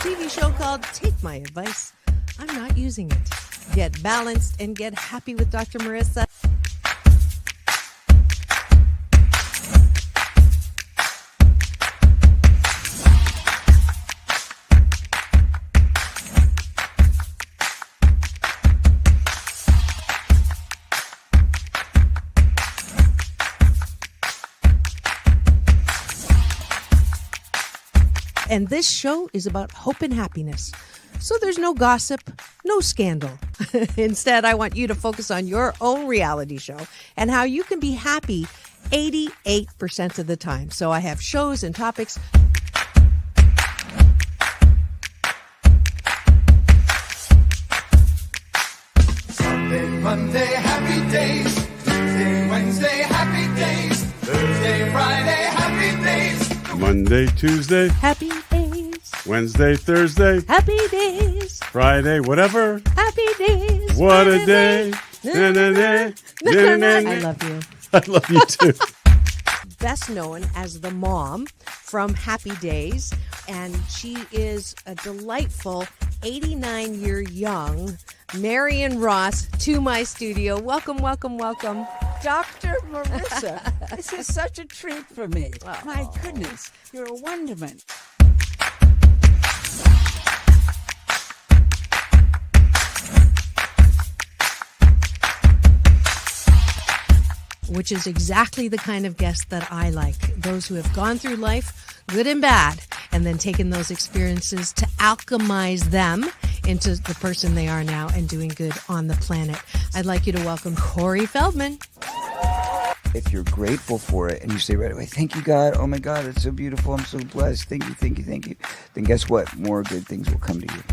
TV show called Take My Advice. I'm not using it. Get balanced and get happy with Dr. Marissa. And this show is about hope and happiness. So there's no gossip, no scandal. Instead, I want you to focus on your own reality show and how you can be happy 88% of the time. So I have shows and topics. Sunday, Monday, happy days. Tuesday, Wednesday, happy days. Thursday, Friday, happy days. Monday, Tuesday, Happy days. Wednesday, Thursday, Happy days. Friday, whatever. Happy days. What a day. Na, na, na, na, na, na. I love you. I love you too. Best known as the mom from Happy Days, and she is a delightful 89-year young Marion Ross to my studio. Welcome, welcome, welcome. Dr. Marissa, this is such a treat for me. Oh. My goodness, you're a wonderment. Which is exactly the kind of guest that I like. Those who have gone through life, good and bad, and then taken those experiences to alchemize them into the person they are now and doing good on the planet. I'd like you to welcome Corey Feldman. If you're grateful for it and you say right away, thank you, God. Oh, my God, it's so beautiful. I'm so blessed. Thank you, thank you, thank you. Then guess what? More good things will come to you.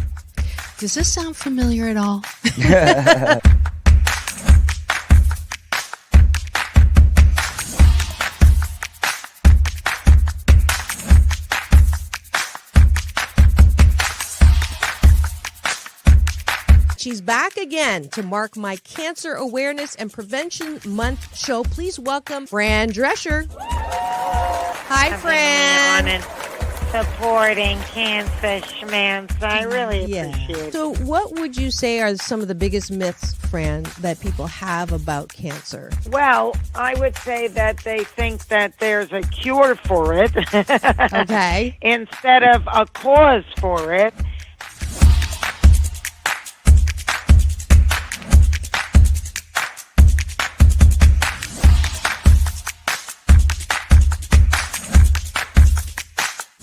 Does this sound familiar at all? She's back again to mark my Cancer Awareness and Prevention Month show. Please welcome Fran Drescher. Hi, Fran. On and supporting cancer schmance. I really appreciate it. So what would you say are some of the biggest myths, Fran, that people have about cancer? Well, I would say that they think that there's a cure for it. Okay. Instead of a cause for it.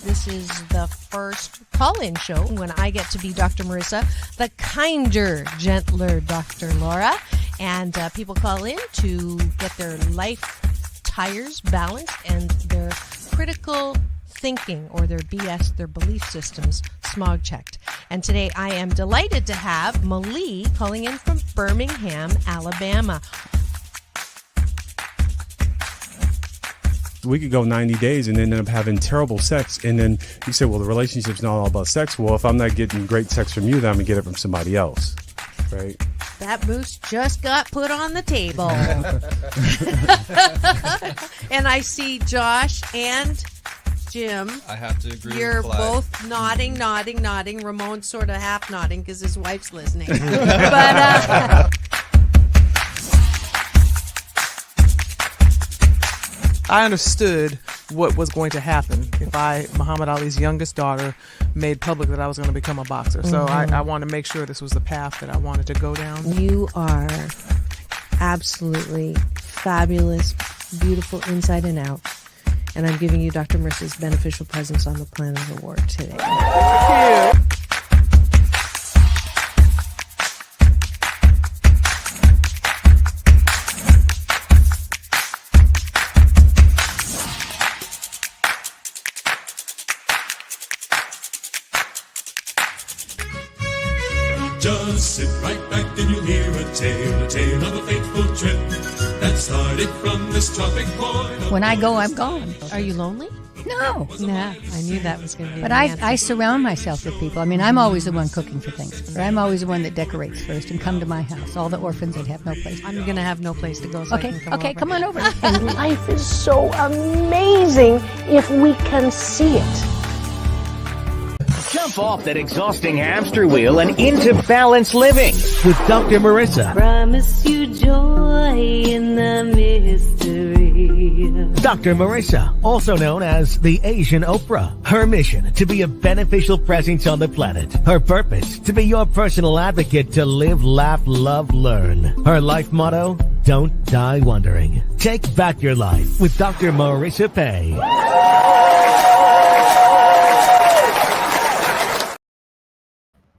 This is the first call-in show when I get to be Dr. Marissa, the kinder, gentler Dr. Laura. And people call in to get their life tires balanced and their critical thinking or their BS, their belief systems, smog checked. And today I am delighted to have Malie calling in from Birmingham, Alabama. We could go 90 days and end up having terrible sex. And then you say, well, the relationship's not all about sex. Well, if I'm not getting great sex from you, then I'm going to get it from somebody else. Right? That moose just got put on the table. And I see Josh and Jim. I have to agree You're with Clyde. both nodding. Ramon's sort of half nodding because his wife's listening. But I understood what was going to happen if Muhammad Ali's youngest daughter, made public that I was going to become a boxer. So I wanted to make sure this was the path that I wanted to go down. You are absolutely fabulous, beautiful inside and out. And I'm giving you Dr. Marissa's Beneficial Presence on the Planet Award today. Thank you. Just sit right back and you'll hear a tale of a fateful trip that started from this tropic point. When I go, I'm gone. Are you lonely? No. Nah, I knew that was going to be But the answer. I surround myself with people. I mean, I'm always the one cooking for things. I'm always the one that decorates first and come to my house. All the orphans that have no place. I'm going to have no place to go, so I can come over. Come on over. And life is so amazing if we can see it. Jump Jump off that exhausting hamster wheel and into balanced living with Dr. Marissa. Promise you joy in the mystery. Dr. Marissa, also known as the Asian Oprah. Her mission, to be a beneficial presence on the planet. Her purpose, to be your personal advocate to live, laugh, love, learn. Her life motto, don't die wondering. Take back your life with Dr. Marissa Pay.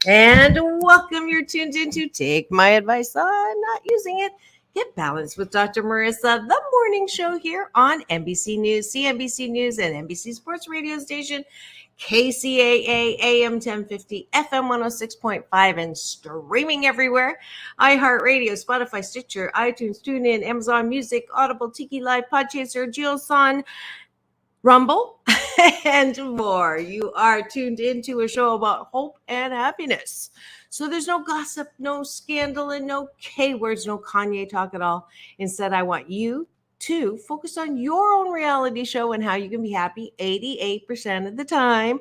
And welcome. You're tuned into Take My Advice on Not Using It. Hit Balance with Dr. Marissa, the morning show here on NBC News, CNBC News, and NBC Sports Radio Station, KCAA, AM 1050, FM 106.5, and streaming everywhere. iHeartRadio, Spotify, Stitcher, iTunes, TuneIn, Amazon Music, Audible, Tiki Live, Podchaser, JioSaavn, Rumble, and more. You are tuned into a show about hope and happiness. So there's no gossip, no scandal, and no K words, no Kanye talk at all. Instead, I want you to focus on your own reality show and how you can be happy 88% of the time.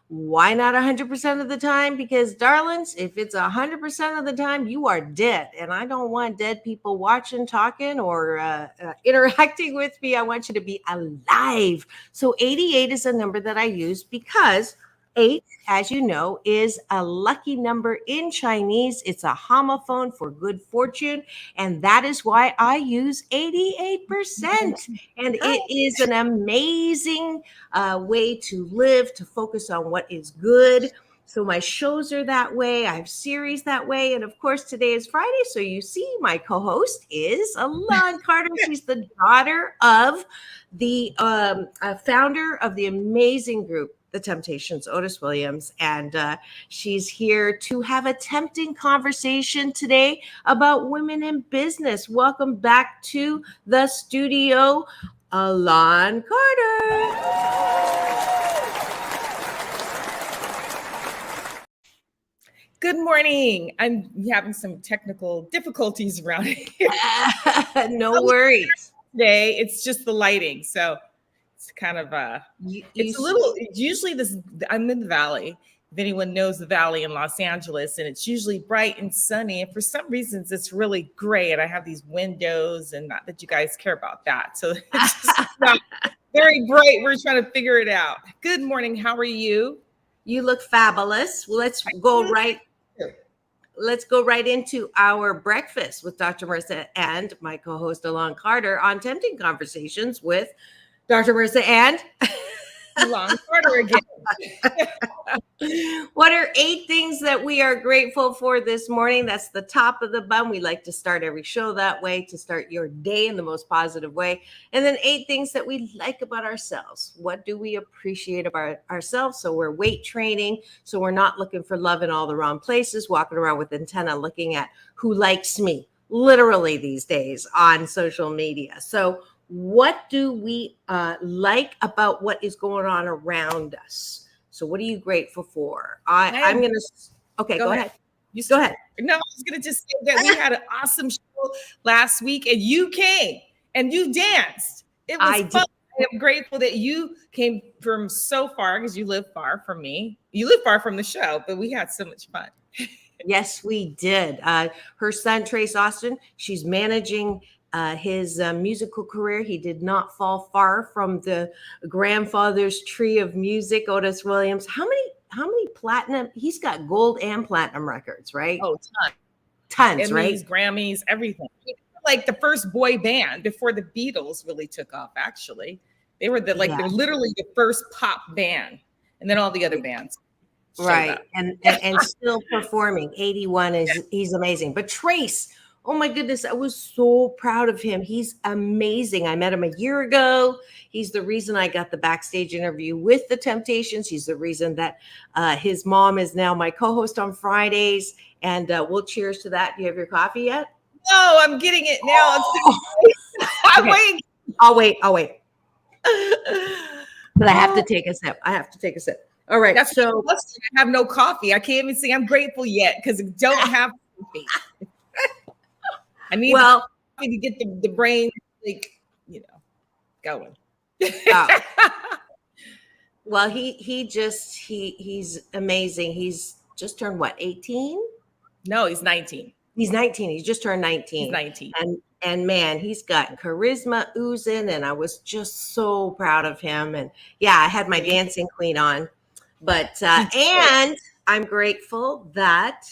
Why not 100% of the time? Because, darlings, if it's 100% of the time, you are dead. And I don't want dead people watching, talking, or interacting with me. I want you to be alive. So 88 is a number that I use because 8, as you know, is a lucky number in Chinese. It's a homophone for good fortune. And that is why I use 88%. And it is an amazing way to live, to focus on what is good. So my shows are that way. I have series that way. And of course, today is Friday. So you see, my co-host is Elan Carter. She's the daughter of the founder of the amazing group, The Temptations, Otis Williams, and she's here to have a tempting conversation today about women in business. Welcome back to the studio, Elan Carter. Good morning. I'm having some technical difficulties around here. No worries. Today, it's just the lighting, so it's kind of it's a little. Usually, I'm in the Valley. If anyone knows the Valley in Los Angeles, and it's usually bright and sunny, and for some reasons, it's really gray. And I have these windows, and not that you guys care about that, so it's just not very bright. We're trying to figure it out. Good morning. How are you? You look fabulous. Let's go right. Let's go right into our breakfast with Dr. Marissa and my co-host Elan Carter on Tempting Conversations with Dr. Marissa and Elan Carter again. What are 8 things that we are grateful for this morning? That's the top of the bun. We like to start every show that way, to start your day in the most positive way. And then 8 things that we like about ourselves. What do we appreciate about ourselves? So we're weight training. So we're not looking for love in all the wrong places, walking around with antenna looking at who likes me, literally these days on social media. So what do we like about what is going on around us? So what are you grateful for? I'm going to, okay, go ahead. Go ahead. No, I was going to just say that we had an awesome show last week and you came and you danced. It was fun. I am grateful that you came from so far because you live far from me. You live far from the show, but we had so much fun. Yes, we did. Her son, Trace Austin, she's managing his musical career. He did not fall far from the grandfather's tree of music, Otis Williams. How many platinum? He's got gold and platinum records, right? Oh, tons, Emmys, right? Grammys, everything. Like the first boy band before the Beatles really took off. Actually, they were they're literally the first pop band, and then all the other bands. Right, and still performing. 81 he's amazing. But Trace, oh my goodness, I was so proud of him. He's amazing. I met him a year ago. He's the reason I got the backstage interview with the Temptations. He's the reason that his mom is now my co-host on Fridays. And we'll cheers to that. Do you have your coffee yet? No, I'm getting it now. I'm waiting. I'll wait. But I have to take a sip. All right. So I have no coffee. I can't even say I'm grateful yet because I don't have coffee. I need coffee to get the brain, going. Well, he's amazing. He's just turned what, 18? No, he's 19. He's 19. He just turned 19. He's 19. And man, he's got charisma oozing, and I was just so proud of him. And yeah, I had my dancing queen on. But and I'm grateful that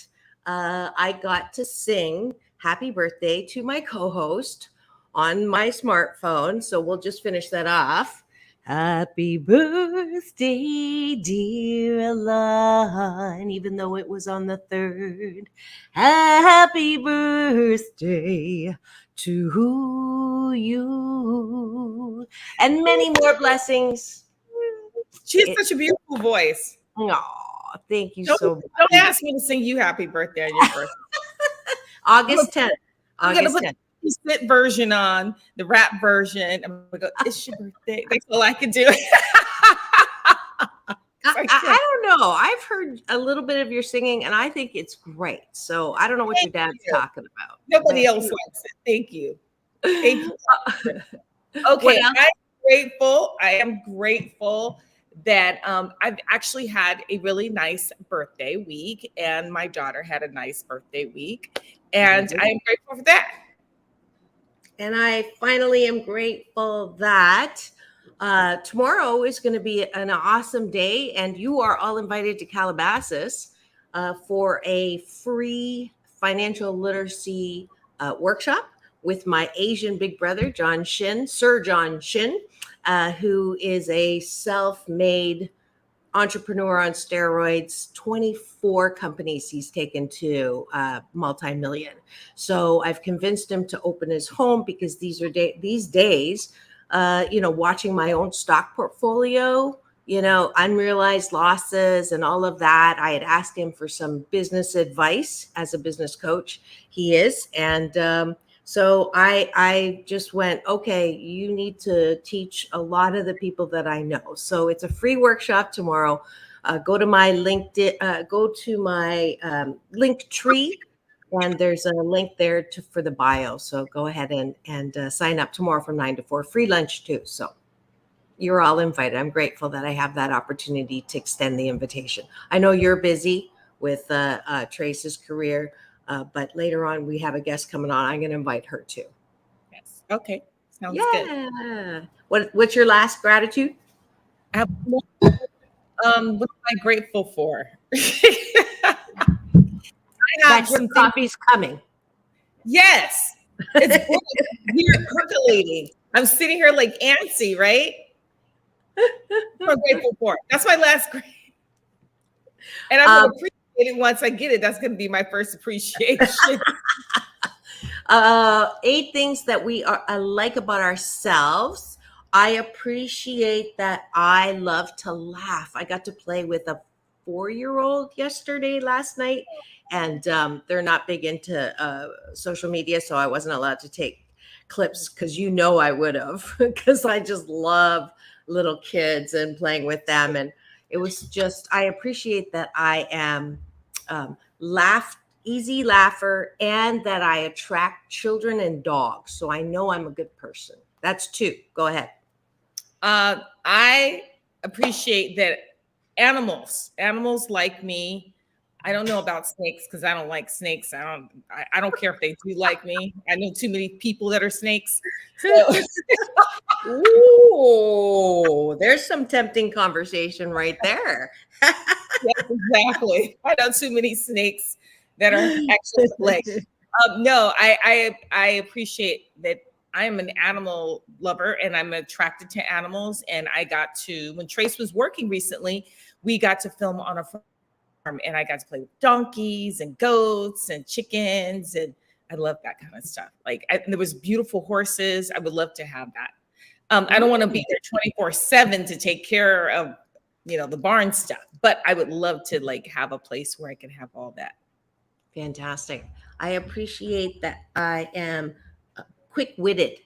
I got to sing happy birthday to my co-host on my smartphone. So we'll just finish that off. Happy birthday, dear Elan, even though it was on the 3rd. Happy birthday to you. And many more blessings. She has such a beautiful voice. Oh, thank you Don't, so much. Don't ask me to sing you happy birthday on your birthday. August 10th. I'm going to August put 10th. the spit version on, the rap version. I'm going to go, it's your birthday. That's all I can do. I don't know. I've heard a little bit of your singing, and I think it's great. So I don't know what your dad's talking about. Nobody else likes it. Thank you. Thank you. Okay, I am grateful that I've actually had a really nice birthday week, and my daughter had a nice birthday week, and I am grateful for that. And I finally am grateful that tomorrow is going to be an awesome day, and you are all invited to Calabasas for a free financial literacy workshop with my Asian big brother, Sir John Shin, who is a self-made entrepreneur on steroids. 24 companies he's taken to multi-million. So I've convinced him to open his home because these days, watching my own stock portfolio, unrealized losses and all of that. I had asked him for some business advice as a business coach. He is. And so I just went, okay, you need to teach a lot of the people that I know. So it's a free workshop tomorrow. Go to my LinkedIn, go to my Linktree, and there's a link there for the bio. So go ahead and sign up tomorrow from 9 to 4. Free lunch too. So you're all invited. I'm grateful that I have that opportunity to extend the invitation. I know you're busy with Trace's career. But later on, we have a guest coming on. I'm going to invite her too. Yes. Okay. Sounds good. What's your last gratitude? What am I grateful for? I have some coffee's coming. Yes. It's here percolating. I'm sitting here like antsy, right? What I'm grateful for. That's my last grade. And I'm going to appreciate it once I get it. That's going to be my first appreciation. 8 things that we like about ourselves. I appreciate that I love to laugh. I got to play with a 4-year-old last night, and they're not big into social media, so I wasn't allowed to take clips because I would have, because I just love little kids and playing with them. And it was just, I appreciate that I am easy laugher, and that I attract children and dogs. So I know I'm a good person. That's 2. Go ahead. I appreciate that animals like me. I don't know about snakes because I don't like snakes. I don't care if they do like me. I know too many people that are snakes. So. Ooh, there's some tempting conversation right there. Yes, exactly. I know too many snakes that are actually like. No, I appreciate that. I'm an animal lover and I'm attracted to animals. And I got to, when Trace was working recently, we got to film on a farm, and I got to play with donkeys and goats and chickens, and I love that kind of stuff. There was beautiful horses. I would love to have that. I don't want to be there 24/7 to take care of, the barn stuff, but I would love to have a place where I can have all that. Fantastic. I appreciate that I am quick-witted.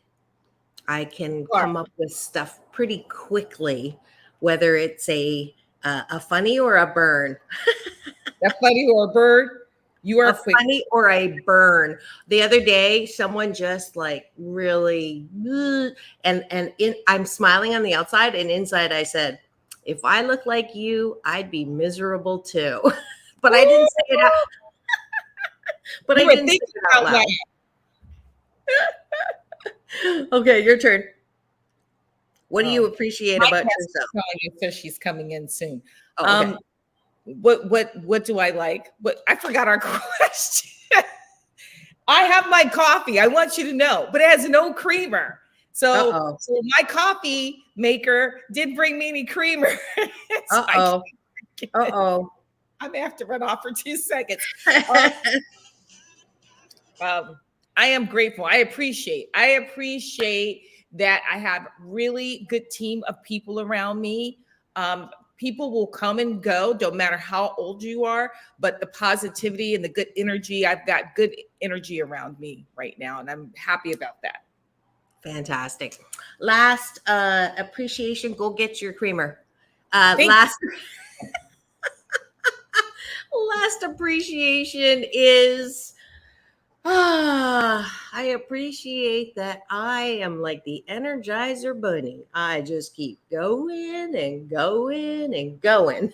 I can come up with stuff pretty quickly, whether it's a funny or a burn. A funny or a bird? You are quick. Funny or a burn. The other day, someone just really, I'm smiling on the outside, and inside I said, if I look like you, I'd be miserable too. But I didn't say it out. But I didn't say it out loud. Okay, your turn. What do you appreciate My about guest yourself? says she's coming in soon. Oh, okay. What do I like? What I forgot our question. I have my coffee. I want you to know, but it has no creamer. So my coffee maker didn't bring me any creamer. I'm gonna have to run off for 2 seconds. I am grateful. I appreciate that I have really good team of people around me. People will come and go, don't matter how old you are, but the positivity and the good energy, I've got good energy around me right now, and I'm happy about that. Fantastic. Last appreciation, go get your creamer. Last appreciation is I appreciate that I am like the Energizer Bunny. I just keep going and going and going.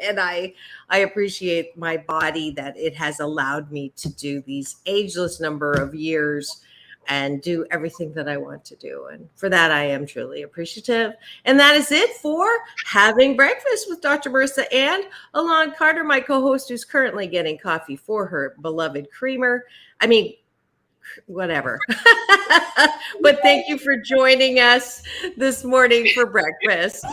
And I appreciate my body that it has allowed me to do these ageless number of years and do everything that I want to do. And for that, I am truly appreciative. And that is it for Having Breakfast with Dr. Marissa and Elan Carter, my co-host, who's currently getting coffee for her beloved creamer. I mean, whatever. But thank you for joining us this morning for breakfast.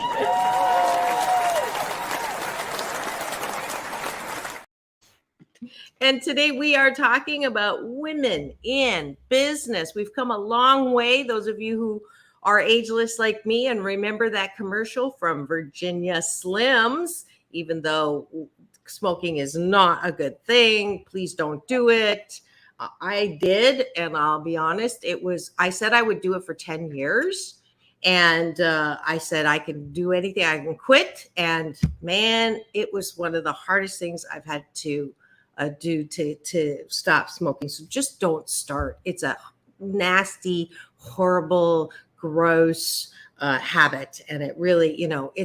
And today we are talking about women in business. We've come a long way. Those of you who are ageless like me and remember that commercial from Virginia Slims, even though smoking is not a good thing, please don't do it. I did, and I'll be honest, I said I would do it for 10 years. And I said, I can do anything, I can quit. And man, it was one of the hardest things I've had to do to stop smoking. So just don't start. It's a nasty, horrible, gross habit. And it really,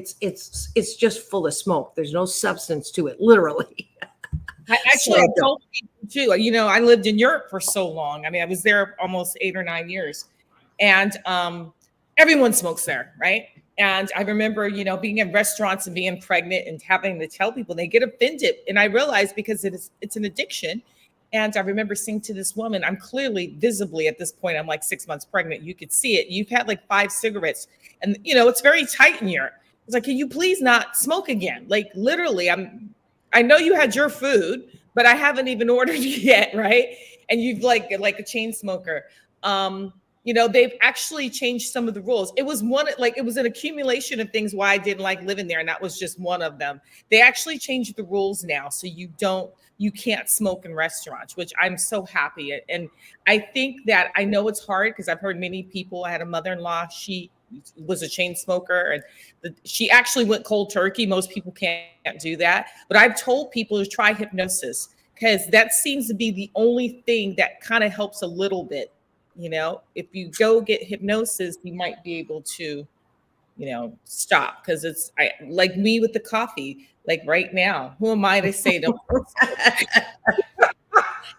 it's just full of smoke. There's no substance to it, literally. I told people too, I lived in Europe for so long. I mean, I was there almost 8 or 9 years, and everyone smokes there, right? And I remember, being in restaurants and being pregnant and having to tell people, they get offended. And I realized because it's an addiction. And I remember saying to this woman, I'm clearly visibly at this point, I'm like 6 months pregnant. You could see it. You've had like 5 cigarettes and it's very tight in here. It's like, can you please not smoke again? Like literally, I know you had your food, but I haven't even ordered yet. Right. And you've like a chain smoker. They've actually changed some of the rules. It was an accumulation of things why I didn't like living there. And that was just one of them. They actually changed the rules now. So you can't smoke in restaurants, which I'm so happy at. And I think that I know it's hard because I've heard many people. I had a mother-in-law. She was a chain smoker and she actually went cold turkey. Most people can't do that. But I've told people to try hypnosis because that seems to be the only thing that kind of helps a little bit. If you go get hypnosis, you might be able to, stop because it's like me with the coffee, like right now. Who am I to say don't?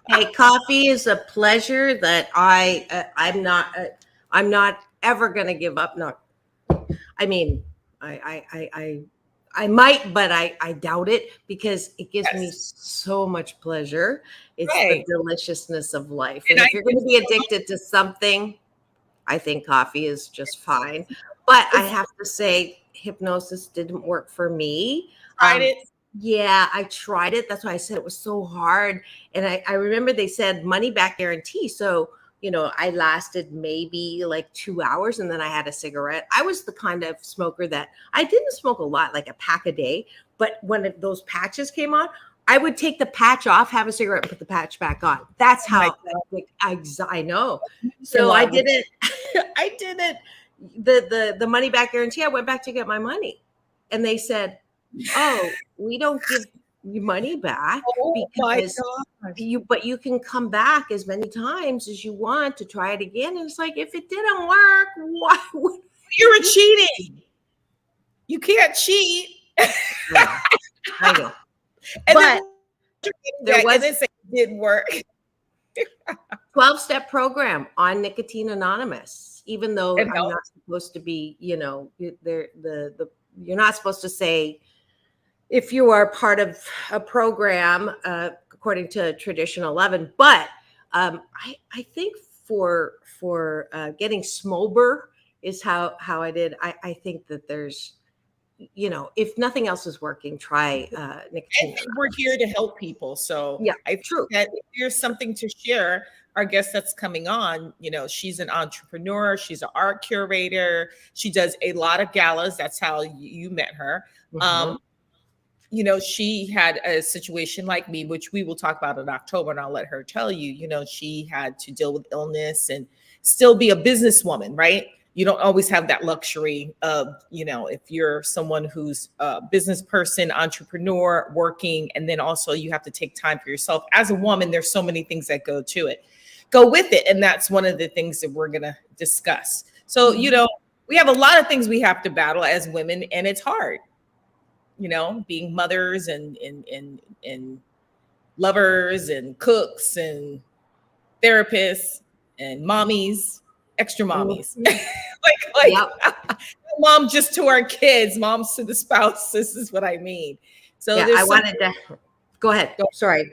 Hey, coffee is a pleasure that I'm not ever going to give up. No, I mean, I might, but I doubt it because it gives me so much pleasure. It's the deliciousness of life. And if you're going to be addicted to something, I think coffee is just fine. But I have to say, hypnosis didn't work for me. Tried it? Yeah, I tried it. That's why I said it was so hard. And I remember they said money back guarantee. So, I lasted maybe like 2 hours and then I had a cigarette. I was the kind of smoker that I didn't smoke a lot, like a pack a day. But when those patches came on, I would take the patch off, have a cigarette, and put the patch back on. That's how I know. So I didn't, the money back guarantee. I went back to get my money and they said, oh, we don't give you money back because but you can come back as many times as you want to try it again. And it's like, if it didn't work, why would you're cheating? You can't cheat. Yeah, I know. And But there was it didn't work. 12-step program on Nicotine Anonymous, even though It I'm helped. not supposed to be, you're not supposed to say if you are part of a program according to Tradition 11, but I think for getting smober is how I did. I think that there's, if nothing else is working, try nicotine. And we're here to help people. So yeah, I think that if there's something to share, our guest that's coming on, she's an entrepreneur. She's an art curator. She does a lot of galas. That's how you met her. She had a situation like me, which we will talk about in October, and I'll let her tell you, she had to deal with illness and still be a businesswoman, right? You don't always have that luxury of, if you're someone who's a business person, entrepreneur, working, and then also you have to take time for yourself. As a woman, there's so many things that go with it. And that's one of the things that we're going to discuss. So, we have a lot of things we have to battle as women, and it's hard, being mothers and lovers and cooks and therapists and mommies, extra mommies. Mom just to our kids, moms to the spouse. This is what I mean. So I wanted to go ahead. Sorry.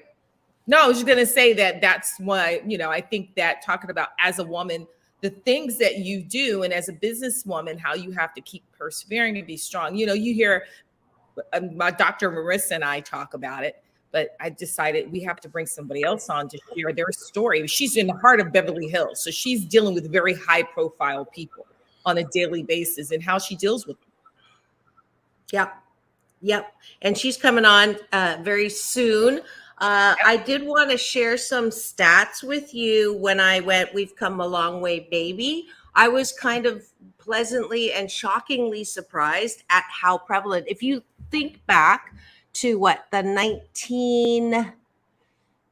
No, I was just going to say that's why, I think that talking about as a woman, the things that you do, and as a businesswoman, how you have to keep persevering and be strong. You hear my Dr. Marissa and I talk about it, but I decided we have to bring somebody else on to share their story. She's in the heart of Beverly Hills. So she's dealing with very high profile people on a daily basis and how she deals with them. Yep. And she's coming on very soon. I did want to share some stats with you when I went We've Come a Long Way, Baby. I was kind of pleasantly and shockingly surprised at how prevalent. If you think back to the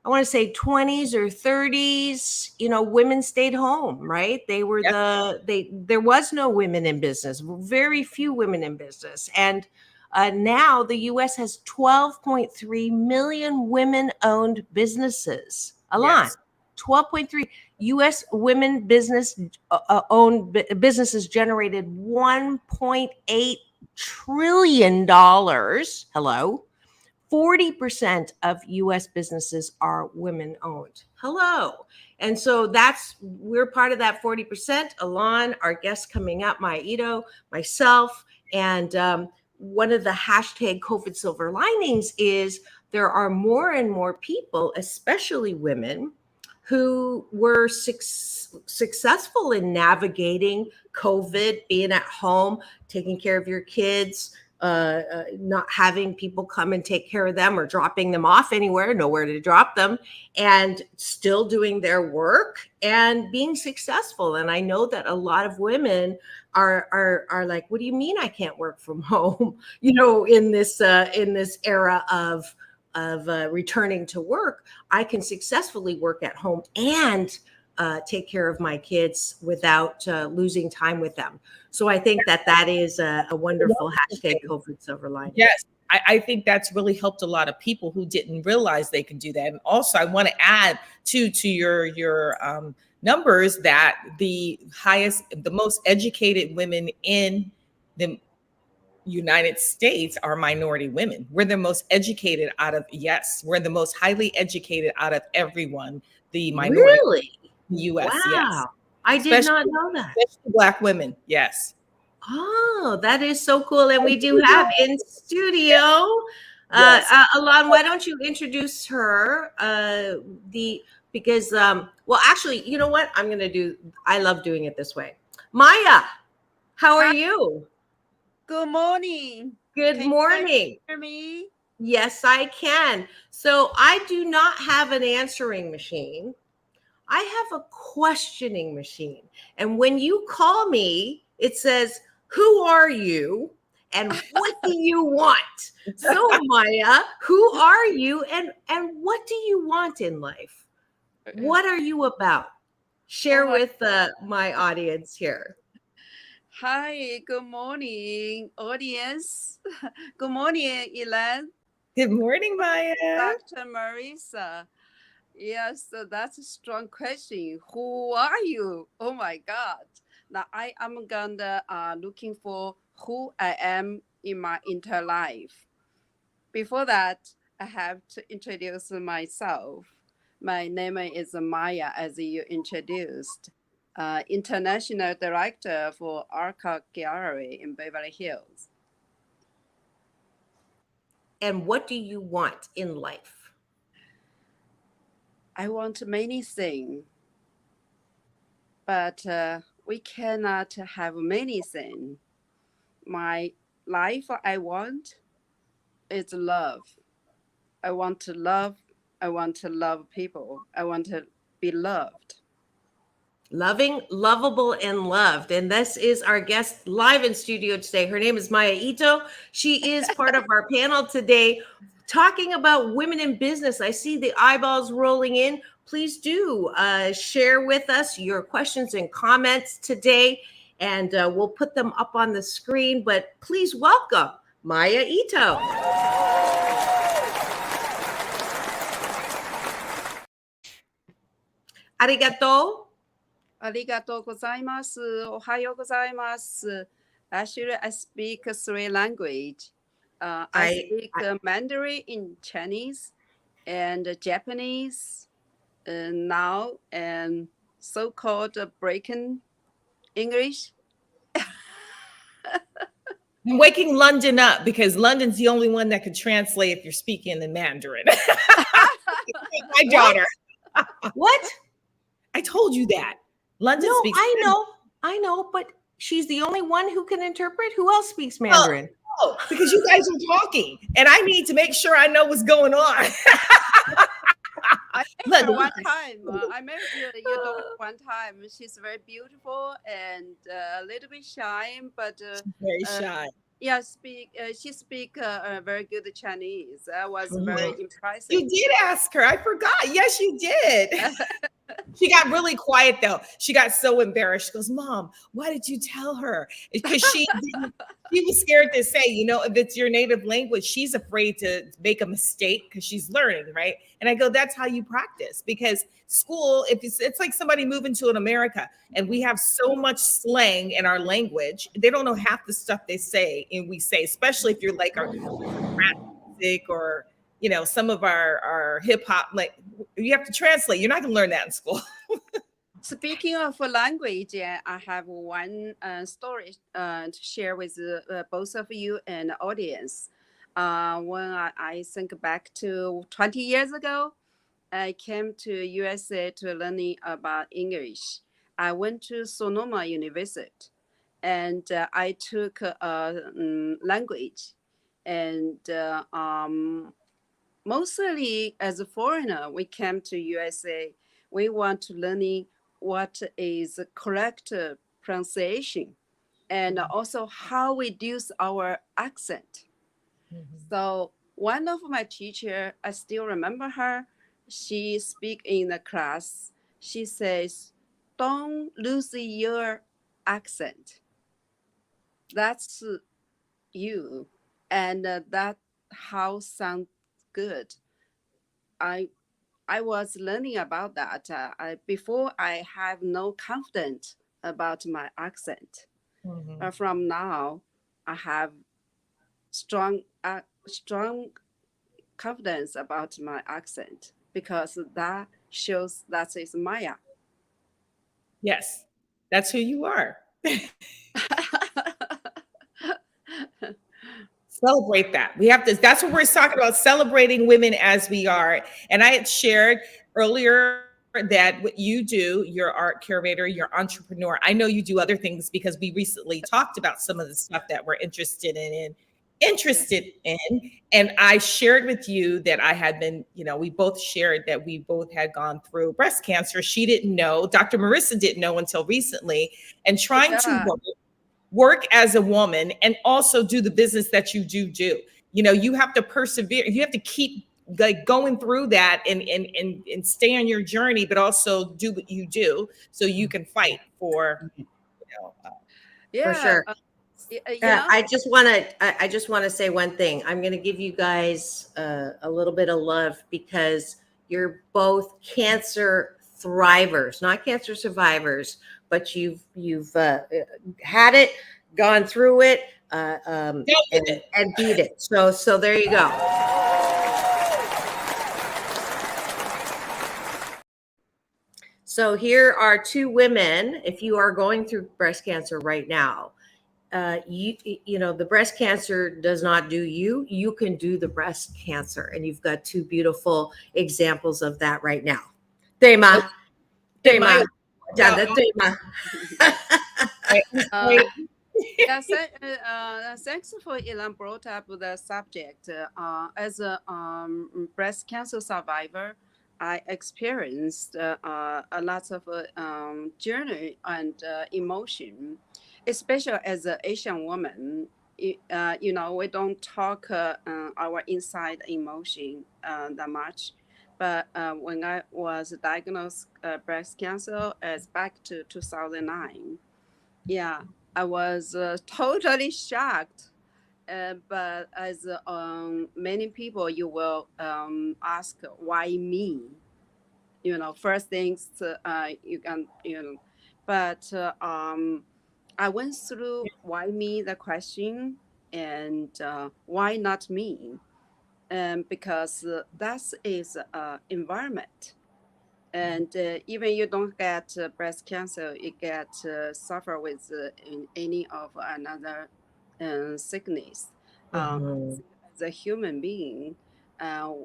20s or 30s, women stayed home, right? They were there was no women in business, very few women in business. And now the U.S. has 12.3 million women-owned businesses. Elan, 12.3 U.S. women owned businesses generated $1.8 trillion. Hello. 40% of U.S. businesses are women-owned. Hello. And so we're part of that 40%. Elan, our guest coming up, Maya Ito, myself, and one of the hashtag COVID silver linings is there are more and more people, especially women, who were successful in navigating COVID, being at home, taking care of your kids, not having people come and take care of them or dropping them off nowhere to drop them, and still doing their work and being successful. And I know that a lot of women are like, what do you mean I can't work from home? In this era of returning to work, I can successfully work at home and take care of my kids without losing time with them. So I think that is a wonderful hashtag COVID silver lining. Yes, I think that's really helped a lot of people who didn't realize they could do that. And also, I want to add to your numbers that the most educated women in the United States are minority women. We're the most educated we're the most highly educated out of everyone. The minority really? In the U.S. Wow. Yes. I did not know that. Especially Black women. Yes. Oh, that is so cool. And we do have in studio, Elan, why don't you introduce her? Actually, you know what? I love doing it this way. Maya, how are you? Good morning. Good morning. You hear me? Yes, I can. So I do not have an answering machine. I have a questioning machine. And when you call me, it says, who are you? And what do you want? So Maya, who are you? And what do you want in life? What are you about? Share with my audience here. Hi, good morning, audience. Good morning, Elan. Good morning, Maya. Dr. Marissa. Yes, that's a strong question. Who are you? Oh my God. Now I am gonna looking for who I am in my entire life. Before that, I have to introduce myself. My name is Maya, as you introduced. International Director for ACCA Gallery in Beverly Hills. And what do you want in life? I want many things, but we cannot have many things. My life I want is love. I want to love. I want to love people. I want to be loved. Loving, lovable, and loved. And this is our guest live in studio today. Her name is Maya Ito. She is part of our panel today talking about women in business. I see the eyeballs rolling in. Please do share with us your questions and comments today, and we'll put them up on the screen. But please welcome Maya Ito. Arigato. Arigatou gozaimasu. Ohayo gozaimasu. Actually, I speak three languages. I speak Mandarin in Chinese and Japanese now, and so-called broken English. I'm waking London up because London's the only one that can translate if you're speaking in Mandarin. My daughter. What? I told you that. London No, speaks I know, but she's the only one who can interpret. Who else speaks Mandarin? Oh, because you guys are talking, and I need to make sure I know what's going on. I met her one time. I met your daughter one time. She's very beautiful and a little bit shy, but very shy. Yeah, she speak very good Chinese. I was very impressed. You did ask her. I forgot. Yes, you did. She got really quiet though. She got so embarrassed. She goes, "Mom, why did you tell her?" Because she was scared to say, if it's your native language, she's afraid to make a mistake because she's learning, right? And I go, that's how you practice, because school, if it's like somebody moving to America and we have so much slang in our language, they don't know half the stuff they say and we say, especially if you're like our rap music or some of our hip hop, like you have to translate. You're not going to learn that in school. Speaking of language, I have one story to share with both of you and the audience. When I think back to 20 years ago, I came to USA to learning about English. I went to Sonoma University, and I took language, and mostly as a foreigner, we came to USA. We want to learning what is correct pronunciation, and also how we use our accent. So one of my teacher, I still remember her. She speak in the class. She says, "Don't lose your accent. That's you, and that how sound good." I was learning about that. Before I have no confidence about my accent. From now, I have strong confidence about my accent, because that shows that is Maya. Yes, that's who you are. Celebrate that. We have to, that's what we're talking about, celebrating women as we are. And I had shared earlier that what you do, you're art curator, you're entrepreneur. I know you do other things because we recently talked about some of the stuff that we're interested in. And I shared with you that I had been, we both shared that we both had gone through breast cancer. She didn't know, Dr. Marissa didn't know until recently, and trying to work as a woman and also do the business that you do. You have to persevere. You have to keep like going through that and stay on your journey, but also do what you do so you can fight for, for sure. Yeah. I just want to say one thing. I'm going to give you guys a little bit of love because you're both cancer thrivers, not cancer survivors, but you've had it, gone through it, and beat it. So there you go. So here are two women. If you are going through breast cancer right now, you know the breast cancer does not do you. You can do the breast cancer, and you've got two beautiful examples of that right now. Tema, tema, tema. Yeah, thanks for Elan brought up the subject. As a breast cancer survivor, I experienced a lot of journey and emotion, especially as an Asian woman. You know, we don't talk our inside emotion that much. But when I was diagnosed breast cancer, as back to 2009, yeah, I was totally shocked. But as many people, you will ask, why me? You know, first things you can, but I went through why me the question, and why not me? Because that is environment. And even you don't get breast cancer, you get suffer with in any of another sickness. As a human being,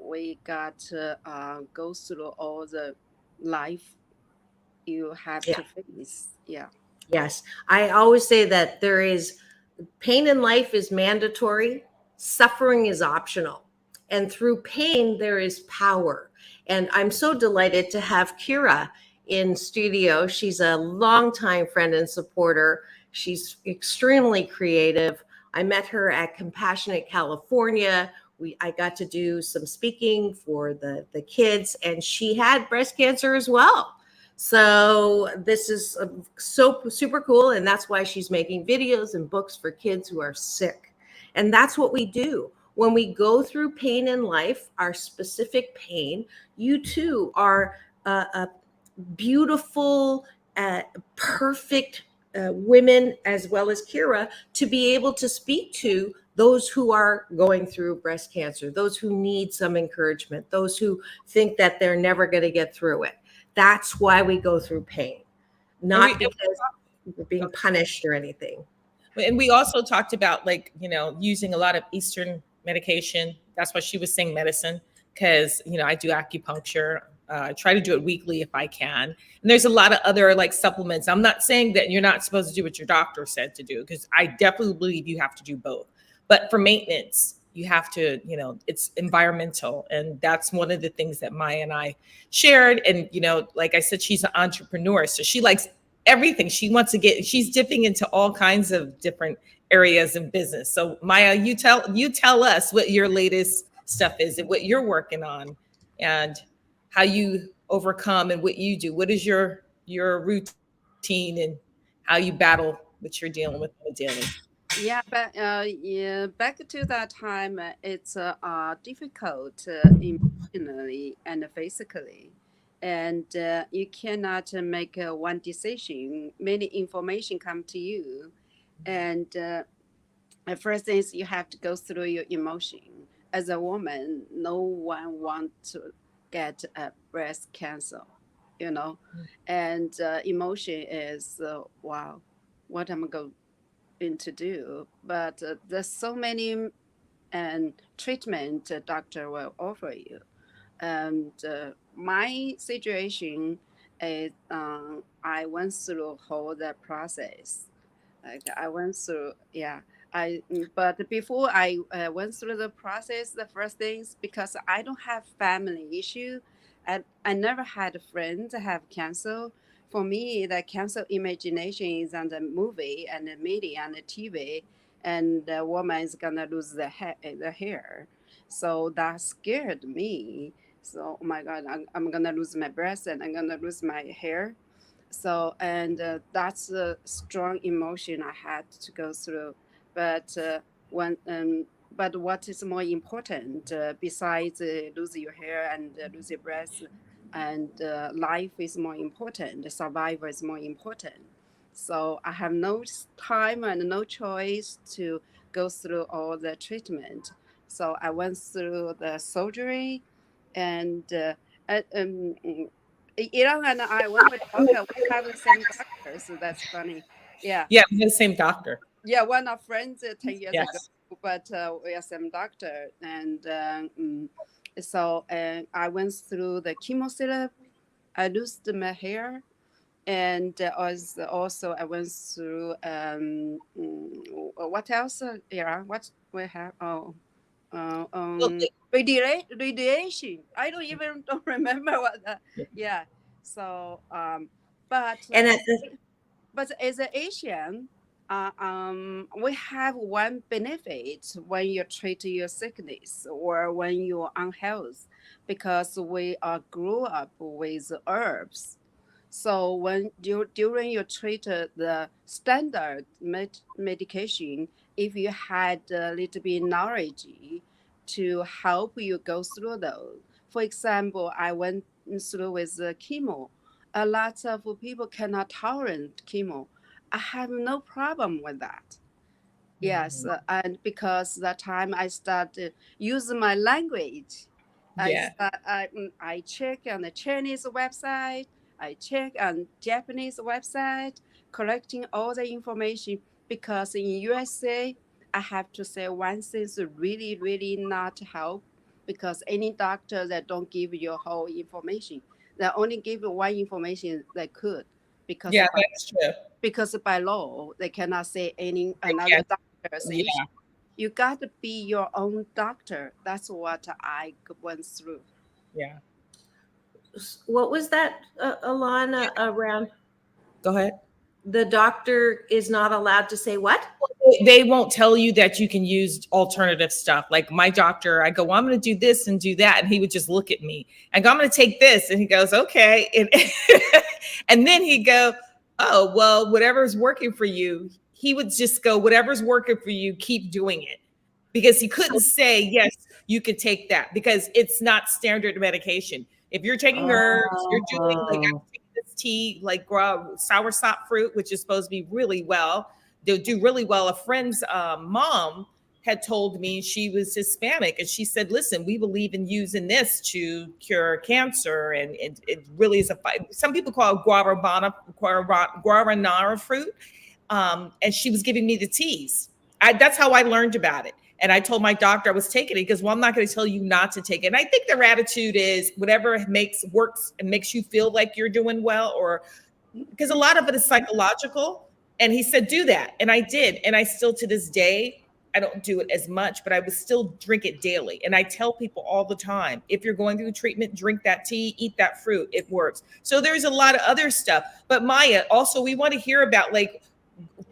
we got to go through all the life you have to face. Yeah. Yes. I always say that there is pain in life is mandatory, suffering is optional. And through pain, there is power. And I'm so delighted to have Kira in studio. She's a longtime friend and supporter. She's extremely creative. I met her at Compassionate California. I got to do some speaking for the kids, and she had breast cancer as well. So this is so super cool, and that's why she's making videos and books for kids who are sick. And that's what we do. When we go through pain in life, our specific pain, you too are a beautiful, perfect women, as well as Kira, to be able to speak to those who are going through breast cancer, those who need some encouragement, those who think that they're never going to get through it. That's why we go through pain, not because we're being punished or anything. And we also talked about, like, you know, using a lot of Eastern medication. That's why she was saying medicine, because, you know, I do acupuncture. I try to do it weekly if I can. And there's a lot of other like supplements. I'm not saying that you're not supposed to do what your doctor said to do, because I definitely believe you have to do both. But for maintenance, you have to, you know, it's environmental. And that's one of the things that Maya and I shared. And, you know, like I said, she's an entrepreneur. So she likes everything. She wants to she's dipping into all kinds of different areas of business. So Maya, you tell us what your latest stuff is and what you're working on and how you overcome and what you do. What is your routine and how you battle what you're dealing with on a daily? Yeah, but back to that time, it's difficult emotionally and physically, and you cannot make one decision. Many information come to you, and the first thing is you have to go through your emotion. As a woman, no one wants to get a breast cancer, you know, and emotion is wow, what am I going to do? But there's so many treatment doctor will offer you. And my situation is I went through whole the process. Like I went through, yeah. But before I went through the process, the first things, because I don't have family issue, I never had a friend have cancer. For me, the cancer imagination is on the movie and the media and the TV, and the woman is gonna lose the hair. So that scared me. So, oh my God, I'm gonna lose my breast and I'm gonna lose my hair. So, and that's a strong emotion I had to go through. But but what is more important besides losing your hair and lose your breath, and life is more important. The survival is more important. So I have no time and no choice to go through all the treatment. So I went through the surgery, and Elan and I, when we talk, we have the same doctor, so that's funny. Yeah. Yeah, we have the same doctor. Yeah, we're not friends 10 years Yes. ago, but we are same doctor. And so I went through the chemotherapy. I lost my hair. And also I went through, what else? Yeah, what we have? Oh, radiation. I don't remember what that. Yeah. So, but as an Asian, we have one benefit when you treat your sickness or when you're unhealthy, because we grew up with herbs. So when during you treat the standard medication, if you had a little bit knowledge to help you go through those. For example, I went through with chemo. A lot of people cannot tolerate chemo. I have no problem with that. Yes, and because that time I started using my language. Yeah. I check on the Chinese website. I check on Japanese website, collecting all the information, because in USA, I have to say one thing is really, really not help, because any doctor that don't give you whole information, they only give you one information they could, because that's true. Because by law they cannot say another doctor. So you got to be your own doctor. That's what I went through. Yeah. What was that, Alana, around? Go ahead. The doctor is not allowed to say what? They won't tell you that you can use alternative stuff. Like my doctor, I go, well, I'm going to do this and do that. And he would just look at me. I go, I'm going to take this. And he goes, okay. And then he'd go, oh, well, whatever's working for you. He would just go, whatever's working for you, keep doing it. Because he couldn't say, yes, you could take that, because it's not standard medication. If you're taking herbs, you're doing like I'm taking this tea, like sour sop fruit, which is supposed to be really well. They'll do really well. A friend's mom had told me, she was Hispanic, and she said, listen, we believe in using this to cure cancer. And it really is some people call it guaranara fruit. And she was giving me the teas. That's how I learned about it. And I told my doctor I was taking it. He goes, well, I'm not going to tell you not to take it. And I think their attitude is whatever works and makes you feel like you're doing well, or because a lot of it is psychological. And he said, do that. And I did. And I still, to this day, I don't do it as much, but I would still drink it daily. And I tell people all the time, if you're going through treatment, drink that tea, eat that fruit. It works. So there's a lot of other stuff. But Maya, also, we want to hear about, like,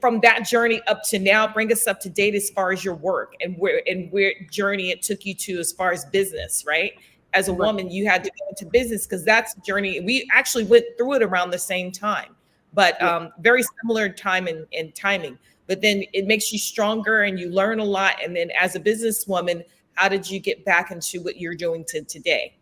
from that journey up to now, bring us up to date as far as your work and where journey it took you to as far as business, right? As a woman, you had to go into business, because that's a journey. We actually went through it around the same time, but very similar time and timing. But then it makes you stronger and you learn a lot. And then as a businesswoman, how did you get back into what you're doing today?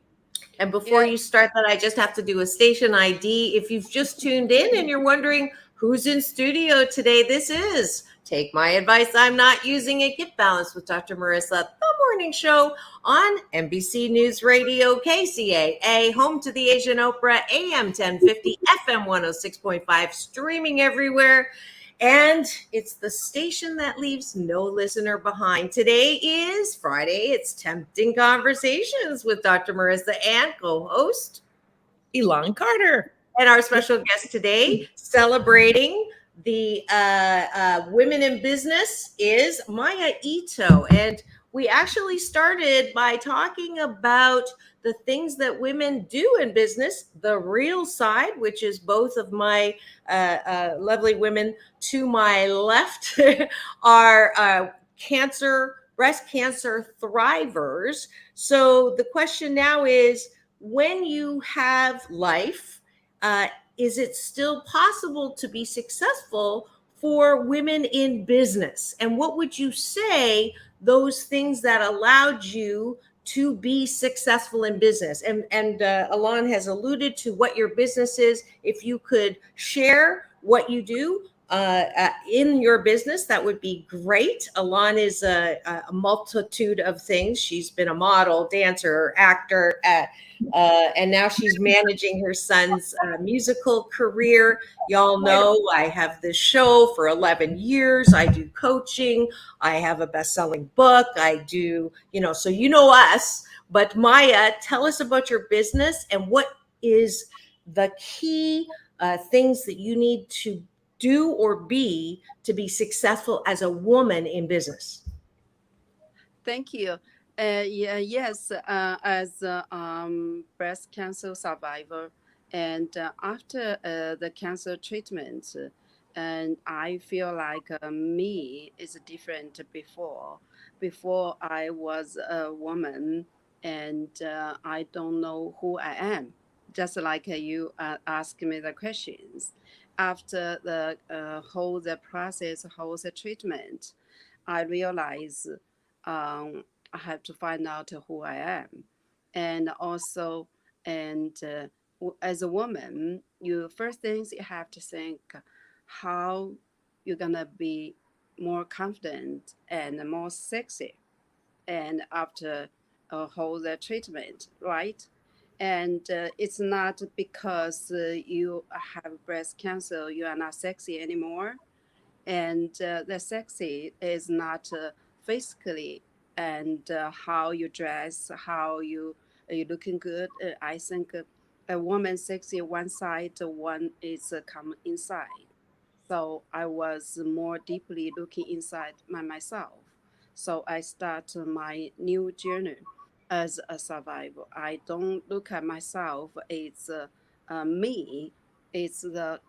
And before you start that, I just have to do a station ID. If you've just tuned in and you're wondering who's in studio today, this is Take My Advice, I'm Not Using It, Get Balanced with Dr. Marissa, the morning show on NBC News Radio, KCAA, home to the Asian Oprah, AM 1050, FM 106.5, streaming everywhere. And it's the station that leaves no listener behind. Today is Friday. It's Tempting Conversations with Dr. Marissa and co-host Elan Carter. And our special guest today, celebrating the women in business, is Maya Ito. And we actually started by talking about the things that women do in business, the real side, which is both of my lovely women to my left are breast cancer thrivers. So the question now is, when you have life, is it still possible to be successful for women in business? And what would you say those things that allowed you to be successful in business? And Elan has alluded to what your business is. If you could share what you do in your business, that would be great. Elan is a multitude of things. She's been a model, dancer, actor, and now she's managing her son's musical career. Y'all know I have this show for 11 years. I do coaching. I have a best-selling book. I do, so you know us. But Maya, tell us about your business and what is the key things that you need to do or be to be successful as a woman in business. Thank you. Yes, as a breast cancer survivor, and after the cancer treatment, and I feel like me is different before. Before I was a woman, and I don't know who I am. Just like you ask me the questions. After the whole the process, whole the treatment, I realize I have to find out who I am, and also, and as a woman, you first things you have to think how you're gonna be more confident and more sexy, and after a whole the treatment, right? And it's not because you have breast cancer you are not sexy anymore, and the sexy is not physically and how you dress, how you are you looking good. I think a woman sexy one side, one is come inside. So I was more deeply looking inside myself. So I start my new journey as a survivor. I don't look at myself as me. It's the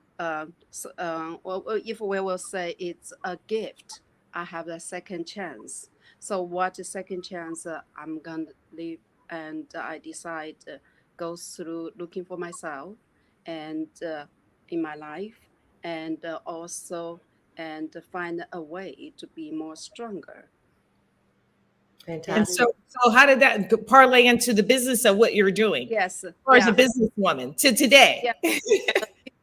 if we will say it's a gift, I have a second chance. So what is second chance I'm gonna live, and I decide go through looking for myself and in my life, and also and find a way to be more stronger. And so how did that parlay into the business of what you're doing? Yes. Or as a businesswoman to today?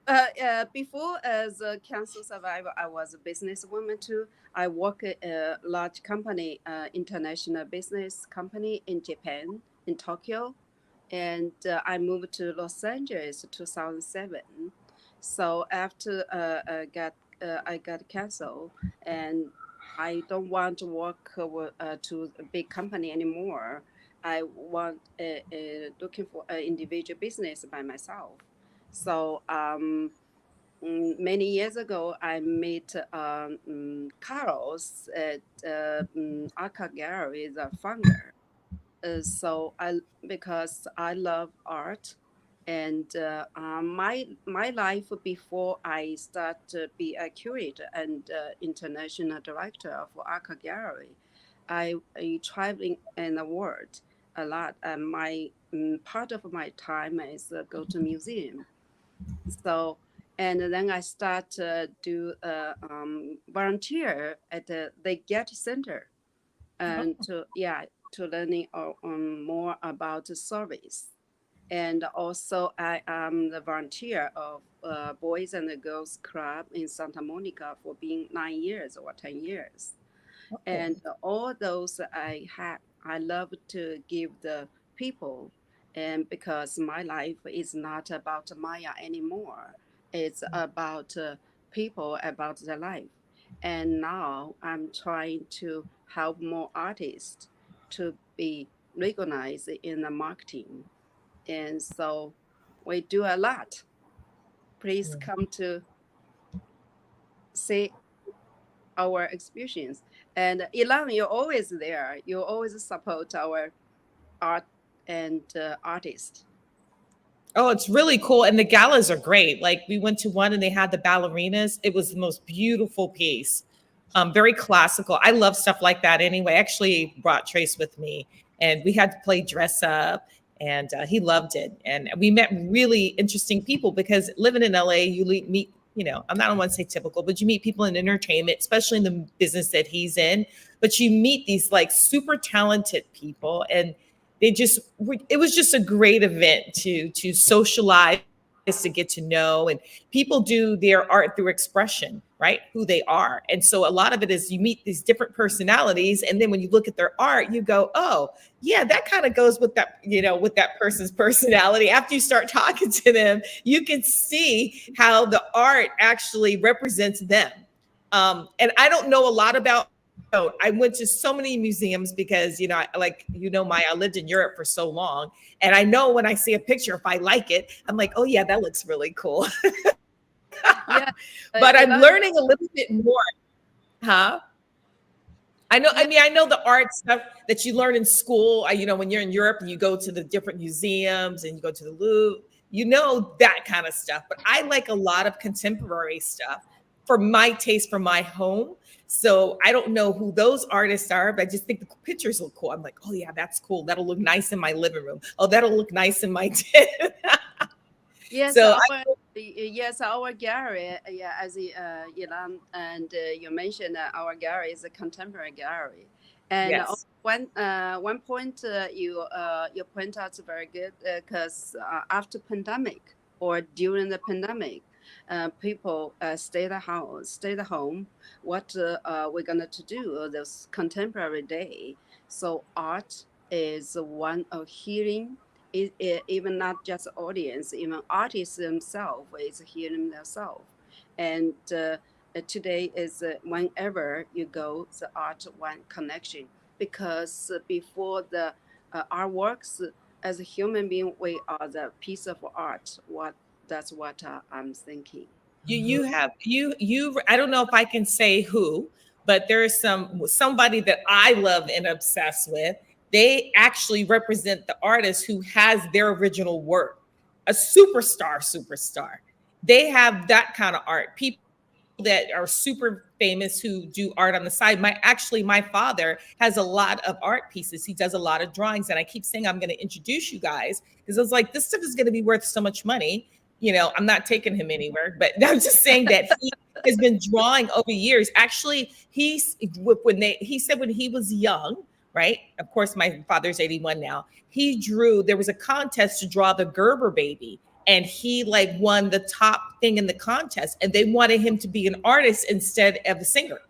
Yeah. Before, as a cancer survivor, I was a businesswoman too. I work at a large company, international business company in Japan, in Tokyo. And I moved to Los Angeles in 2007. So after I got cancer, and I don't want to work to a big company anymore. I want looking for an individual business by myself. So many years ago, I met Carlos at ACCA Gallery, the founder. So because I love art, and my life before I start to be a curator and international director of ACCA Gallery, I traveling in the world a lot. And my part of my time is go to museum. So and then I start to do volunteer at the Getty Center, and to learning more about the service. And also I am the volunteer of Boys and Girls Club in Santa Monica for being 9 years or 10 years. And all those I love to give the people, and because my life is not about Maya anymore, it's about people, about their life. And now I'm trying to help more artists to be recognized in the marketing. And so we do a lot. Please come to see our exhibitions. And Elan, you're always there. You always support our art and artists. Oh, it's really cool. And the galas are great. Like we went to one and they had the ballerinas. It was the most beautiful piece. Very classical. I love stuff like that anyway. I actually brought Trace with me and we had to play dress up and he loved it. And we met really interesting people because living in LA, you meet, you know, I don't want to say typical, but you meet people in entertainment, especially in the business that he's in. But you meet these like super talented people, and it was just a great event to socialize, to get to know. And people do their art through expression, right? Who they are. And so a lot of it is you meet these different personalities, and then when you look at their art, you go, oh yeah, that kind of goes with that, you know, with that person's personality. After you start talking to them, you can see how the art actually represents them. And I don't know a lot about. I went to so many museums because, you know, I lived in Europe for so long. And I know when I see a picture, if I like it, I'm like, oh yeah, that looks really cool. Yeah, but I'm learning a little bit more. Huh? I know. I mean, I know the art stuff that you learn in school. You know, when you're in Europe and you go to the different museums and you go to the Louvre, you know, that kind of stuff. But I like a lot of contemporary stuff for my taste, for my home. So I don't know who those artists are, but I just think the pictures look cool. I'm like, oh yeah, that's cool. That'll look nice in my living room. Oh, that'll look nice in my den. Yes, So our gallery, as Elan and you mentioned, our gallery is a contemporary gallery. And Yes. one point you point out is very good because after pandemic or during the pandemic, people stayed at home. What we're gonna to do this contemporary day? So art is one of healing. Even not just audience, even artists themselves is healing themselves. And today is whenever you go, the art one connection. Because before the artworks, as a human being, we are the piece of art. That's what I'm thinking. You have I don't know if I can say who, but there's somebody that I love and obsessed with. They actually represent the artist who has their original work, a superstar. They have that kind of art. People that are super famous who do art on the side. My father has a lot of art pieces. He does a lot of drawings, and I keep saying I'm going to introduce you guys because I was like, this stuff is going to be worth so much money. You know, I'm not taking him anywhere, but I'm just saying that he has been drawing over years. Actually, he said when he was young, right? Of course, my father's 81 now. He drew, there was a contest to draw the Gerber baby, and he like won the top thing in the contest, and they wanted him to be an artist instead of a singer.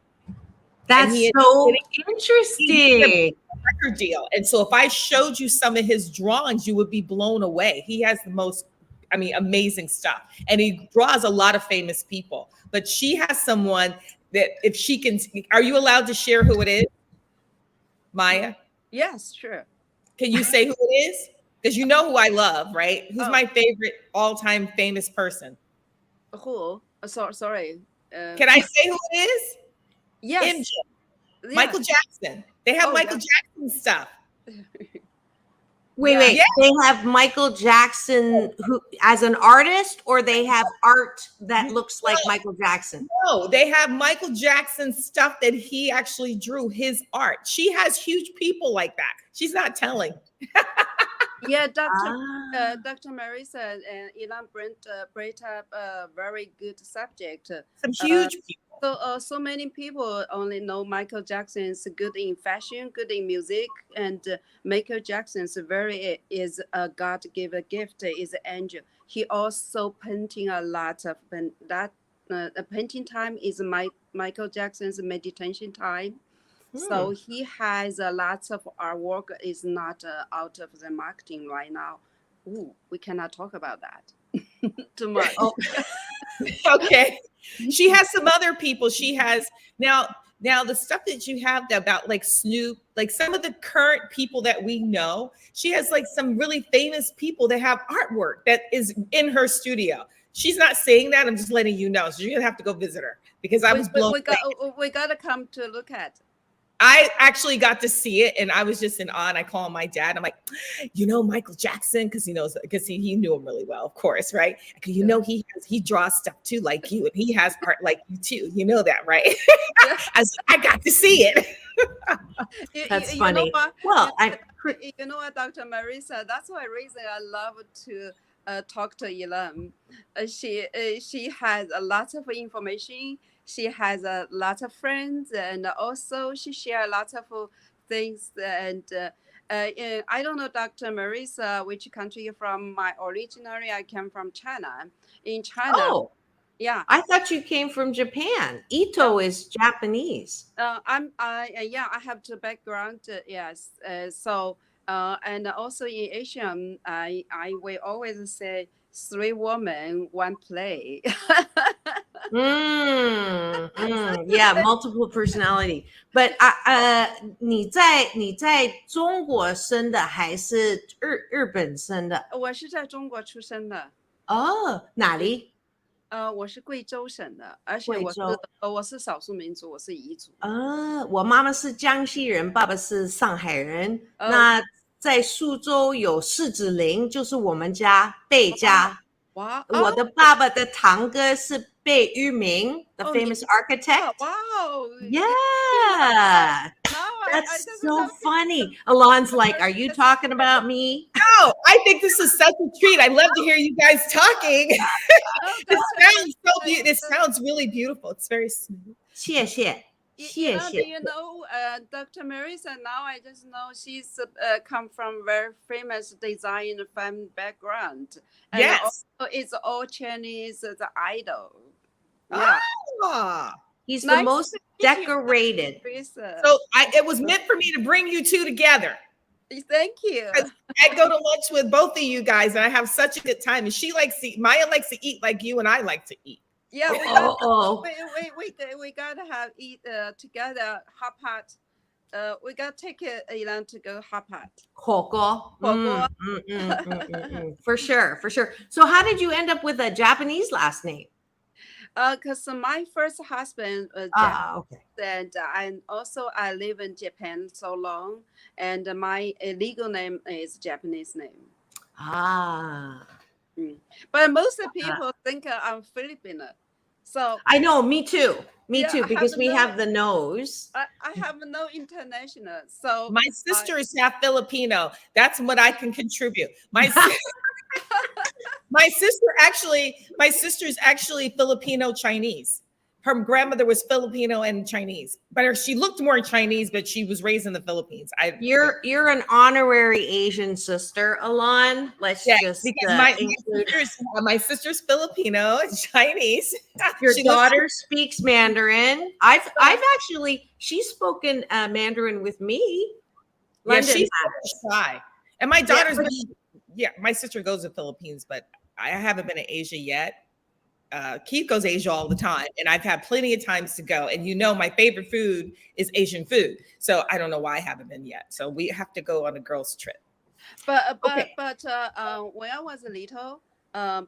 That's so interesting. Record deal. And so if I showed you some of his drawings, you would be blown away. He has the most, amazing stuff. And he draws a lot of famous people. But she has someone that if she can, are you allowed to share who it is? Maya? Yes, sure. Can you say who it is? Because you know who I love, right? Who's my favorite all-time famous person? Who? Sorry. Can I say who it is? Yes. MJ. Yeah. Michael Jackson. They have Michael Jackson stuff. Wait. Yeah. They have Michael Jackson who as an artist, or they have art that looks like Michael Jackson? No, they have Michael Jackson stuff that he actually drew, his art. She has huge people like that. She's not telling. Yeah, Dr. Marissa and Elan brought up a very good subject. Some huge people. So many people only know Michael Jackson is good in fashion, good in music, and Michael Jackson is a God-given gift, is an angel. He also painting a lot of that. Painting time is Michael Jackson's meditation time. So he has a lot of artwork is not out of the marketing right now. Ooh, we cannot talk about that too much. Okay. She has some other people. She has now the stuff that you have about like Snoop, like some of the current people that we know. She has like some really famous people that have artwork that is in her studio. She's not saying that. I'm just letting you know. So you're gonna have to go visit her because I was blown away. We gotta come to look at. I actually got to see it, and I was just in awe. And I call my dad. I'm like, Michael Jackson, because he knew him really well, of course, right? He draws stuff too, like you, and he has art like you too. You know that, right? I got to see it. That's funny. You know what? Well, you know what, Dr. Marissa? That's why reason I love to talk to Elan. She has a lot of information. She has a lot of friends, and also she shares a lot of things. And I don't know, Dr. Marissa, which country you're from. Originally, I came from China. In China, yeah. I thought you came from Japan. Ito is Japanese. I have the background. Yes. And also in Asia, I will always say 3 women, 1 play. Yeah, multiple personality. But 你在中国生的还是日本生的？我是在中国出生的。哦，哪里？我是贵州省的，而且我是少数民族，我是彝族。我妈妈是江西人，爸爸是上海人。那在苏州有狮子林，就是我们家贝家。哇！我的爸爸的堂哥是贝聿铭 ，the famous architect. Wow! Yeah, that's so funny. Elan's like, "Are you talking about me?" No, I think this is such a treat. I love to hear you guys talking. It sounds really beautiful. It's very smooth. 谢谢。You know, Dr. Marissa, now I just know she's come from very famous design family background. And yes. It's all Chinese, the idol. Yeah. He's the most decorated. So it was meant for me to bring you two together. Thank you. I go to lunch with both of you guys, and I have such a good time. And Maya likes to eat like you, and I like to eat. Yeah, we gotta have eat together hot pot. We gotta take Elan to go hot pot. 火锅. For sure. So how did you end up with a Japanese last name? Because my first husband was Japanese, and I live in Japan so long, and my legal name is Japanese name. But most people think I'm Filipino. So I know, me too, because we have the nose. I have no international. So my sister is half Filipino. That's what I can contribute. My sister's actually Filipino Chinese. Her grandmother was Filipino and Chinese, but she looked more Chinese, but she was raised in the Philippines. You're an honorary Asian sister, Elan. Let's just because my sister's Filipino and Chinese. Your daughter speaks Mandarin. She's spoken Mandarin with me. London, she's shy, and my daughter's my sister goes to the Philippines, but I haven't been to Asia yet. Keith goes to Asia all the time, and I've had plenty of times to go. And my favorite food is Asian food, so I don't know why I haven't been yet. So we have to go on a girls' trip. But when I was little,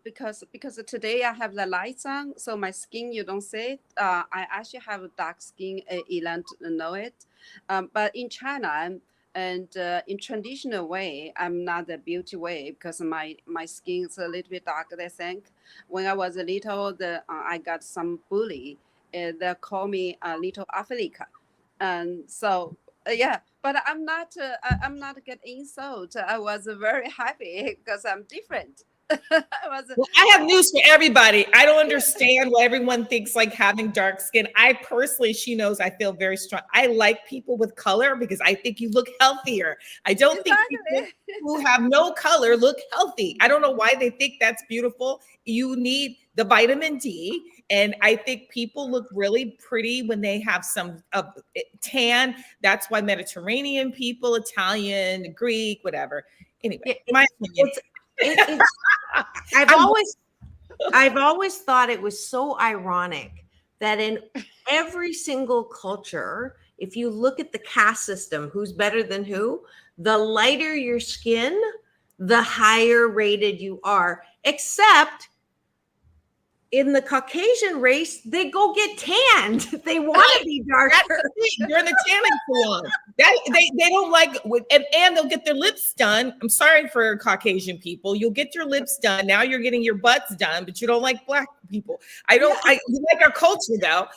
because today I have the lights on, so my skin you don't see it. I actually have a dark skin. Elan know it, but in China. And in traditional way, I'm not the beauty way because my skin is a little bit darker, I think. When I was little, I got some bully. They call me Little Africa. And so, but I'm not getting insult. I was very happy because I'm different. I have news for everybody. I don't understand why everyone thinks like having dark skin. I personally, she knows I feel very strong. I like people with color because I think you look healthier. I don't think people who have no color look healthy. I don't know why they think that's beautiful. You need the vitamin D. And I think people look really pretty when they have some tan. That's why Mediterranean people, Italian, Greek, whatever. Anyway, my opinion. I've always thought it was so ironic that in every single culture, if you look at the caste system, who's better than who, the lighter your skin, the higher rated you are, except in the Caucasian race, they go get tanned. They want to be darker. You're in the tanning salon. They don't like, and they'll get their lips done. I'm sorry for Caucasian people. You'll get your lips done. Now you're getting your butts done, but you don't like black people. I like our culture though.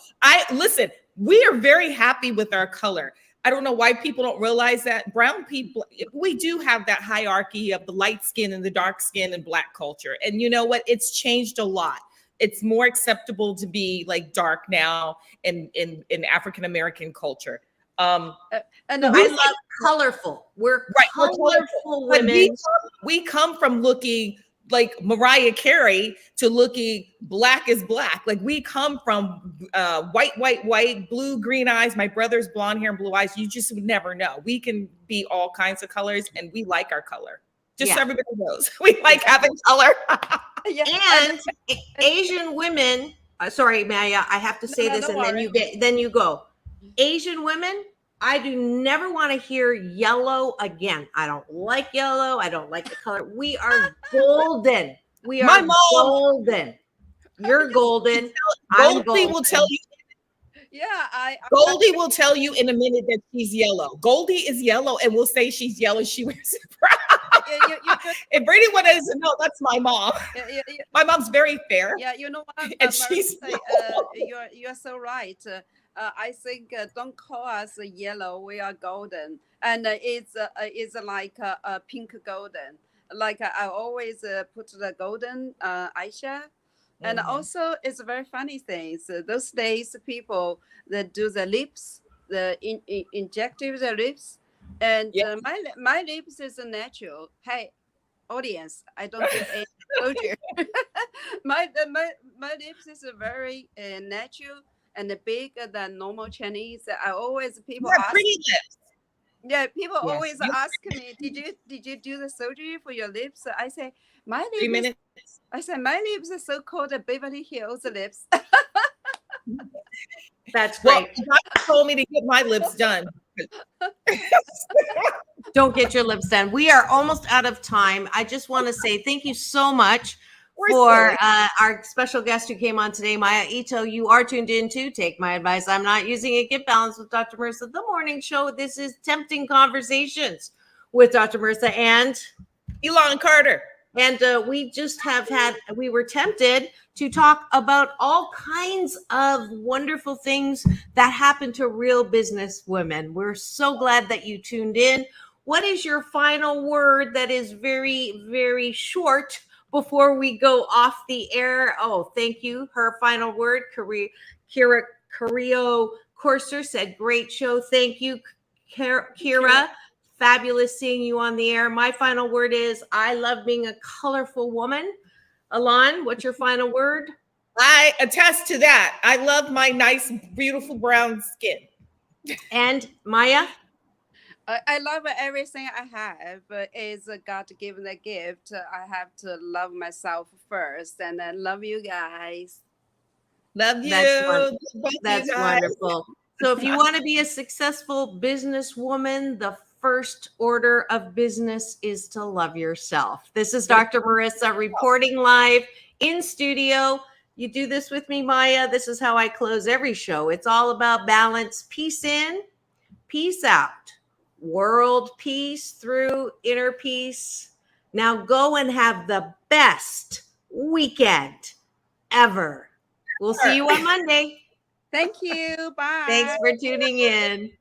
Listen, we are very happy with our color. I don't know why people don't realize that. Brown people, we do have that hierarchy of the light skin and the dark skin and black culture. And you know what? It's changed a lot. It's more acceptable to be like dark now in African American culture. And I love colorful. We're colorful women. We come from looking like Mariah Carey to looking black as black. Like we come from white, blue, green eyes. My brother's blonde hair and blue eyes. You just would never know. We can be all kinds of colors, and we like our color. Just so everybody knows, we like having color. And Asian women. Sorry, Maya, I have to say this, and then you go. Asian women. I do never want to hear yellow again. I don't like yellow. I don't like the color. We are golden. We are golden. You're golden. Goldie will tell you. Yeah, Goldie will tell you in a minute that she's yellow. Goldie is yellow and will say she's yellow. She wears it proud. If anyone doesn't know, that's my mom. My mom's very fair. Yeah, you know what? And she's you're so right. I think don't call us yellow. We are golden, and it's like a pink golden. Like I always put the golden eyeshadow. And also, it's a very funny thing. So those days, people that do the lips, injective the lips, and my lips is natural. Hey, audience, I don't do any soldier. my lips is very natural and bigger than normal Chinese. I always people ask. Pretty lips. Yeah, people always ask me, did you do the surgery for your lips? I say my lips. 3 minutes. I said my lips are so-called Beverly Hills lips. That's great. Well, doctor told me to get my lips done. Don't get your lips done. We are almost out of time. I just want to say thank you so much for our special guest who came on today, Maya Ito. You are tuned in to Take My Advice. I'm not using it. Get Balanced with Dr. Marissa, the morning show. This is Tempting Conversations with Dr. Marissa and Elan Carter. And we were tempted to talk about all kinds of wonderful things that happen to real business women. We're so glad that you tuned in. What is your final word that is very, very short before we go off the air? Oh, thank you. Her final word, Kira Carrillo Corser said, great show. Thank you, Kira. Fabulous seeing you on the air. My final word is I love being a colorful woman. Elan, what's your final word? I attest to that. I love my nice, beautiful brown skin. And Maya? I love everything I have. Is God given a gift. I have to love myself first, and then love you guys. Love you. That's wonderful. So if you want to be a successful businesswoman, the first order of business is to love yourself. This is Dr. Marissa reporting live in studio. You do this with me, Maya. This is how I close every show. It's all about balance. Peace in, peace out. World peace through inner peace. Now go and have the best weekend ever. We'll see you on Monday. Thank you. Bye. Thanks for tuning in.